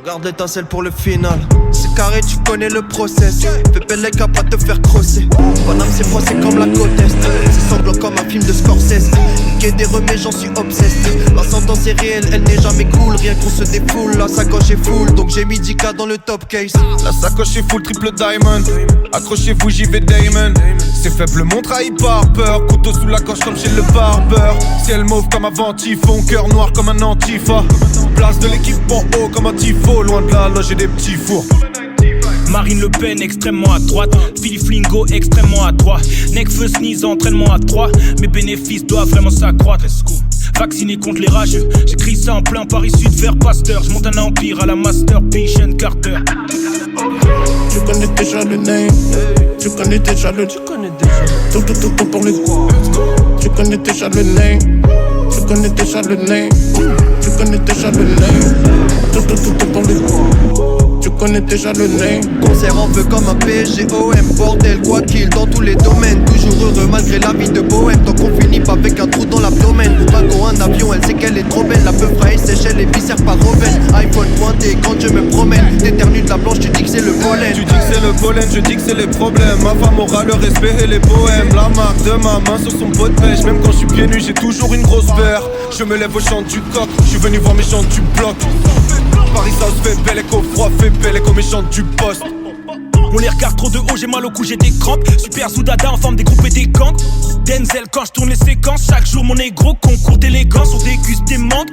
Garde l'étincelle pour le final. C'est carré, tu connais le process. Fais belle les gars, pas te faire crosser. Paname c'est froissé comme la côte est. C'est sanglant comme un film de Scorsese. Niquer des remets, j'en suis obsessed. La sentence est réelle, elle n'est jamais cool. Rien qu'on se défoule, la sacoche est full. Donc j'ai mis 10K dans le top case. La sacoche est full, triple diamond. Accrochez-vous, j'y vais Damon. C'est faible, mon trahit par peur. Couteau sous la gorge comme chez le barbeur. Ciel mauve comme avant Typhon, cœur noir comme un antifa. Place de l'équipe en haut comme un tifo. Loin de la loge et des petits fours. Marine Le Pen extrêmement à droite, Philippe Flingo extrêmement à droite. Necfeu sneeze entraînement à 3. Mes bénéfices doivent vraiment s'accroître. Vacciné contre les rageux, j'écris ça en plein Paris Sud vers Pasteur. J'monte un empire à la Master Patient Carter. Tu connais déjà le name, tu connais déjà le. Tout pour les. Tu connais déjà le name, tu connais déjà le name, tu connais déjà le name. Tout pour les. Tu connais déjà le name. Concert en feu comme un PGOM. Bordel, quoi qu'il, dans tous les domaines. Toujours heureux malgré la vie de bohème. Tant qu'on finit pas avec un trou dans l'abdomen. Wagon, un avion, elle sait qu'elle est trop belle. La peu fraîche, s'échelle et viscère par Roven. iPhone pointé quand je me promène. T'éternues de la blanche, tu dis que c'est le pollen. Tu dis que c'est le pollen, je dis que c'est les problèmes. Ma femme aura le respect et les poèmes. La marque de ma main sur son pot de pêche. Même quand je suis pieds nus, j'ai toujours une grosse paire. Je me lève au chant du coq. Je suis venu voir mes chants du bloc. Paris South fait belle écho, froid fait belle écho, méchante du poste. On les regarde trop de haut, j'ai mal au cou, j'ai des crampes. Super Zoudada en forme des groupes et des gangs. Denzel quand je tourne les séquences. Chaque jour mon négro concours d'élégance. On déguste des manques.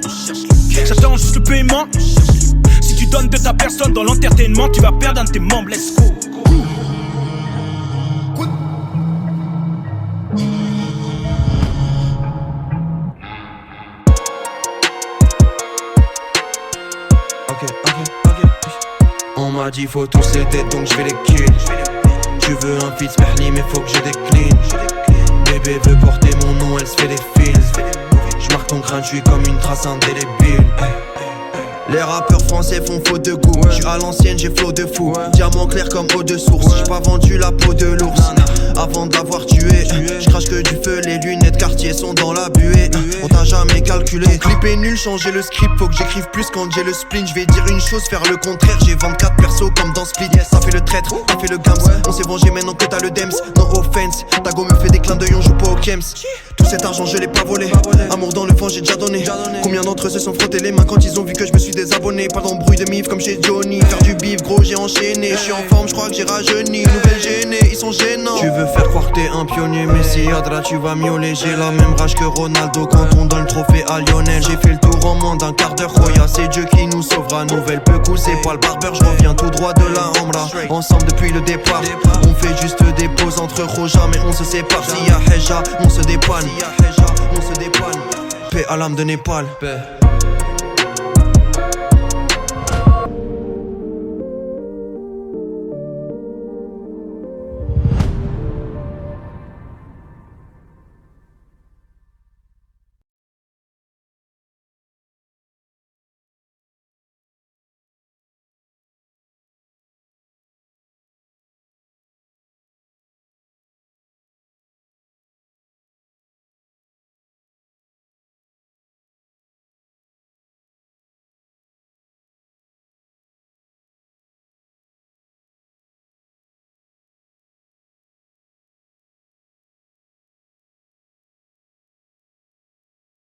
J'attends juste le paiement. Si tu donnes de ta personne dans l'entertainment, tu vas perdre un de tes membres, let's go. On m'a dit faut tous les dead donc je vais les kill. Tu veux un feat smerly mais faut que je décline. Bébé veut porter mon nom, elle se fait des fils. J'marque ton crâne, j'suis comme une trace indélébile. Les rappeurs français font faute de goût. J'suis à l'ancienne, j'ai flot de fou. Diamant clair comme eau de source. J'ai pas vendu la peau de l'ours avant de l'avoir tué. J'crache que du feu, les lunettes Cartier sont dans la buée. On t'a jamais calculé. Ton clip est nul, changer le script. Faut que j'écrive plus quand j'ai le spleen. J'vais dire une chose, faire le contraire. J'ai 24 persos comme dans Split. Ça fait le traître, ça fait le gams. On s'est vengé maintenant que t'as le dems. No offense, ta go me fait des clins d'œil, on joue pas au Kems. Tout cet argent je l'ai pas volé. Amour dans le fond j'ai déjà donné. Combien d'entre eux se sont frottés les mains quand ils ont vu que je me suis désabonné. Pas d'embrouille de mif comme chez Johnny. Faire du bif gros j'ai enchaîné. J'suis en forme, j'crois que j'ai rajeuni. Nouvelle gênée, ils sont gênants. Tu veux faire croire que t'es un pionnier, mais si Adra tu vas miauler. J'ai la même rage que Ronaldo quand on donne le trophée à Lionel. J'ai fait le tour en moins d'un quart d'heure. Roya c'est Dieu qui nous sauvera. Nouvelle peu c'est pas le barbeur. J'reviens tout droit de la Hamra. Ensemble depuis le départ. On fait juste des pauses entre Roja mais on se sépare. S'il y a Heja, on se dépanne. On se dépanne. Paix à l'âme de Népal.